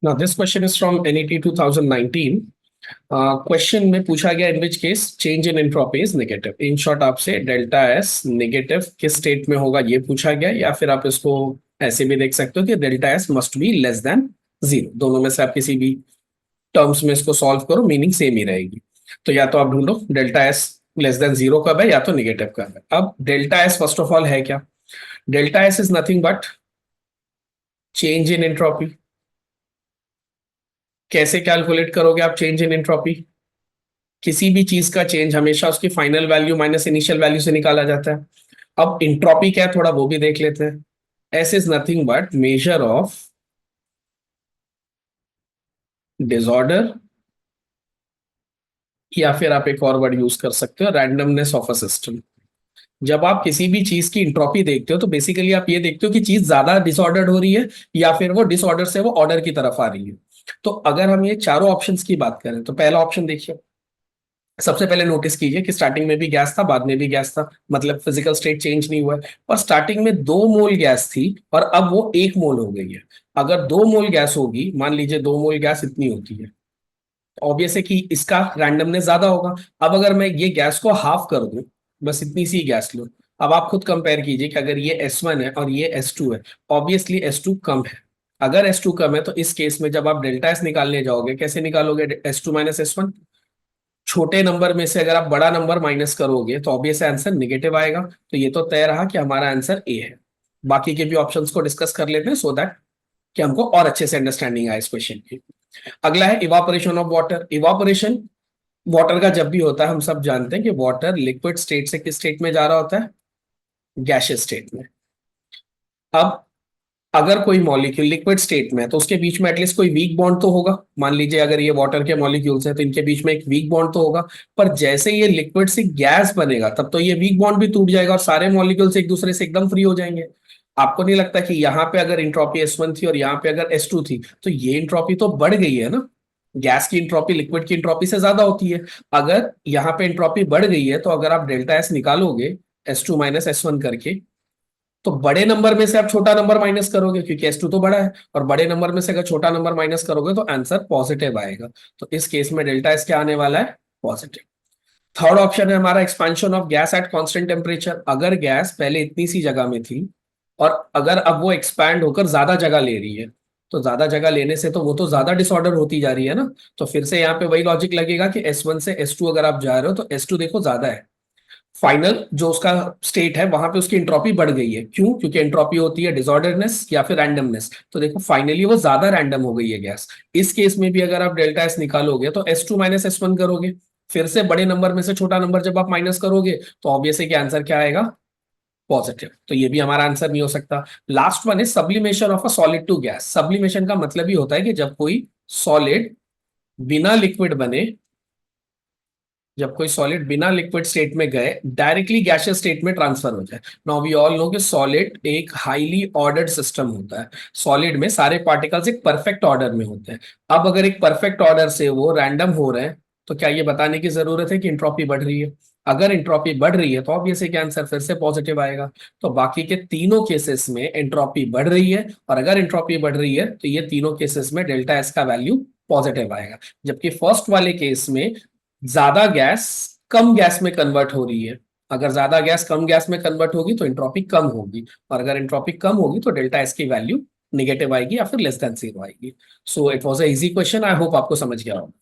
Now this question is from NET 2019. Question में पूछा गया in which case change in entropy is negative. In short आपसे delta S negative किस state में होगा ये पूछा गया, या फिर आप इसको ऐसे भी देख सकते हो कि delta S must be less than zero. दोनों में से आप किसी भी टर्म्स में इसको सॉल्व करो, मीनिंग सेम ही रहेगी। तो या तो आप ढूंढो delta S less than zero कब है या तो निगेटिव कब है। अब delta S first of all है क्या? Delta S is nothing but change in entropy. कैसे कैलकुलेट करोगे आप चेंज इन एंट्रोपी? किसी भी चीज का चेंज हमेशा उसकी final value minus initial value से निकाला जाता है। अब इंट्रोपी क्या है थोड़ा वो भी देख लेते हैं। S is nothing but measure of disorder, या फिर आप एक और वर्ड यूज कर सकते हो रैंडमनेस ऑफ अ सिस्टम। जब आप किसी भी चीज की इंट्रोपी देखते हो तो बेसिकली आप ये देखते हो कि चीज ज्यादा डिसऑर्डर्ड हो रही है या फिर वो डिसऑर्डर से वो ऑर्डर की तरफ आ रही है। तो अगर हम ये चारों ऑप्शंस की बात करें तो पहला ऑप्शन देखिए। सबसे पहले नोटिस कीजिए कि स्टार्टिंग में भी गैस था, बाद में भी गैस था, मतलब फिजिकल स्टेट चेंज नहीं हुआ है। और स्टार्टिंग में 2 मोल गैस थी और अब वो 1 मोल हो गई है। अगर 2 मोल गैस होगी, मान लीजिए 2 मोल गैस इतनी होती है, ऑब्वियस है कि इसका रैंडमनेस ज्यादा होगा। अब अगर मैं ये गैस को हाफ कर दूं, बस इतनी सी गैस लो, अब आप खुद कंपेयर कीजिए कि अगर ये S1 है और ये S2 है, ऑब्वियसली S2 कम है। अगर S2 कम है तो इस केस में जब आप डेल्टा एस निकालने जाओगे, कैसे निकालोगे S2 माइनस S1? छोटे नंबर में से अगर आप बड़ा नंबर माइनस करोगे तो ऑब्वियस आंसर निगेटिव आएगा। तो ये तो तय रहा कि हमारा आंसर ए है। बाकी के भी ऑप्शंस को डिस्कस कर लेते हैं सो दैट कि हमको और अच्छे से अंडरस्टैंडिंग आए इस क्वेश्चन की। अगला है evaporation of water. Evaporation water का जब भी होता है हम सब जानते हैं कि वाटर लिक्विड स्टेट से किस स्टेट में जा रहा होता है? गैशियस स्टेट में। अब अगर कोई मॉलिक्यूल लिक्विड स्टेट में है तो उसके बीच में एटलीस्ट कोई वीक बॉन्ड तो होगा। मान लीजिए अगर ये वाटर के मॉलिक्यूल्स हैं तो इनके बीच में एक वीक बॉन्ड तो होगा। पर जैसे ये लिक्विड से गैस बनेगा तब तो ये वीक बॉन्ड भी टूट जाएगा और सारे मॉलिक्यूल्स एक दूसरे से एकदम फ्री हो जाएंगे। आपको नहीं लगता कि यहाँ पे अगर इंट्रोपी S1 थी और यहाँ पे अगर S2 थी तो ये इंट्रोपी तो बढ़ गई है ना? गैस की इंट्रोपी लिक्विड की इंट्रोपी से ज्यादा होती है। अगर यहाँ पे इंट्रोपी बढ़ गई है तो अगर आप डेल्टा एस निकालोगे S2 माइनस S1 करके, तो बड़े नंबर में से आप छोटा नंबर माइनस करोगे क्योंकि S2 तो बड़ा है, और बड़े नंबर में से अगर छोटा नंबर माइनस करोगे तो आंसर पॉजिटिव आएगा। तो इस केस में डेल्टा एस क्या आने वाला है? पॉजिटिव। थर्ड ऑप्शन है हमारा expansion of gas at constant temperature. अगर गैस पहले इतनी सी जगह में थी और अगर अब वो एक्सपैंड होकर ज्यादा जगह ले रही है, तो ज्यादा जगह लेने से तो वो तो ज्यादा डिसऑर्डर होती जा रही है ना। तो फिर से यहाँ पे वही लॉजिक लगेगा कि S1 से S2 अगर आप जा रहे हो तो S2 देखो ज्यादा है। फाइनल जो उसका स्टेट है वहां पे उसकी एंट्रोपी बढ़ गई है। क्यों? क्योंकि एंट्रोपी होती है डिसऑर्डरनेस या फिर रैंडमनेस। तो देखो फाइनली वो ज्यादा रैंडम हो गई है गैस। इस केस में भी अगर आप डेल्टा एस निकालोगे तो S2 माइनस S1 करोगे, फिर से बड़े नंबर में से छोटा नंबर जब आप माइनस करोगे तो ऑब्वियसली कि आंसर क्या आएगा? पॉजिटिव। तो ये भी हमारा आंसर नहीं हो सकता। Last one is sublimation of a solid to gas. Sublimation का मतलब ही होता है कि जब कोई सॉलिड बिना लिक्विड बने, जब कोई सॉलिड बिना लिक्विड स्टेट में गए डायरेक्टली गैसियस स्टेट में ट्रांसफर हो जाए। नाउ वी ऑल नो कि सॉलिड एक हाईली ऑर्डर्ड सिस्टम होता है। सॉलिड में सारे पार्टिकल्स एक परफेक्ट ऑर्डर में होते हैं। अब अगर एक परफेक्ट ऑर्डर से वो रैंडम हो रहे हैं तो क्या ये बताने की जरूरत है कि इंट्रोपी बढ़ रही है? अगर इंट्रोपी बढ़ रही है तो ऑब्वियसली कि आंसर फिर से पॉजिटिव आएगा। तो बाकी के तीनों केसेस में एंट्रोपी बढ़ रही है, और अगर एंट्रोपी बढ़ रही है तो ये तीनों केसेस में डेल्टा एस का वैल्यू पॉजिटिव आएगा। जबकि फर्स्ट वाले केस में ज्यादा गैस कम गैस में कन्वर्ट हो रही है। अगर ज्यादा गैस कम गैस में कन्वर्ट होगी तो एंट्रोपी कम होगी, और अगर एंट्रोपी कम होगी तो डेल्टा एस की वैल्यू निगेटिव आएगी या फिर लेस देन जीरो आएगी। So it was a easy question. I hope आपको समझ गया होगा।